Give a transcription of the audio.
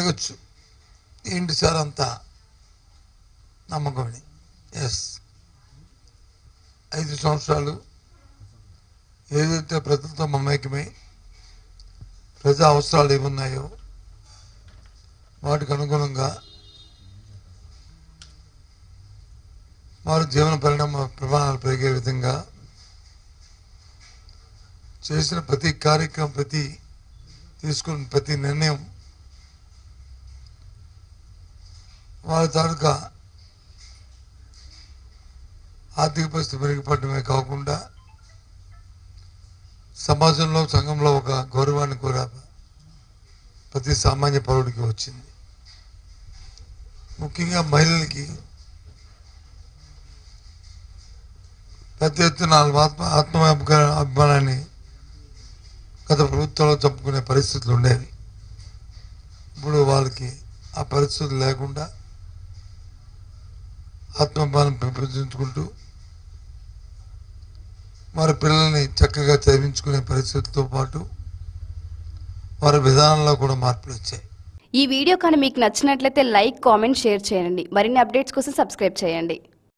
అడగచ్చు, ఏంటి సార్ అంత నమ్మకమని. ఎస్, 5 సంవత్సరాలు ఏదైతే ప్రజలతో మమేకమై ప్రజా అవసరాలు ఏమున్నాయో వాటికి అనుగుణంగా వారి జీవన ప్రమాణాలు పెరిగే విధంగా చేసిన ప్రతి కార్యక్రమం, తీసుకున్న ప్రతి నిర్ణయం వారి తాలూకా ఆర్థిక పరిస్థితి మెరుగుపడమే కాకుండా సమాజంలో, సంఘంలో ఒక గౌరవాన్ని కూడా ప్రతి సామాన్య పౌరుడికి వచ్చింది. ముఖ్యంగా మహిళలకి పెద్ద ఎత్తున అభిమానాన్ని గత ప్రభుత్వంలో చంపుకునే పరిస్థితులు ఉండేవి. ఇప్పుడు వాళ్ళకి ఆ పరిస్థితులు లేకుండా ఆత్మాభిమానం పెంపొందించుకుంటూ వారి పిల్లల్ని చక్కగా చదివించుకునే పరిస్థితులతో పాటు వారి విధానంలో కూడా మార్పులు వచ్చాయి. ఈ వీడియో కానీ మీకు నచ్చినట్లయితే లైక్, కామెంట్, షేర్ చేయండి. మరిన్ని అప్డేట్స్ కోసం సబ్స్క్రైబ్ చేయండి.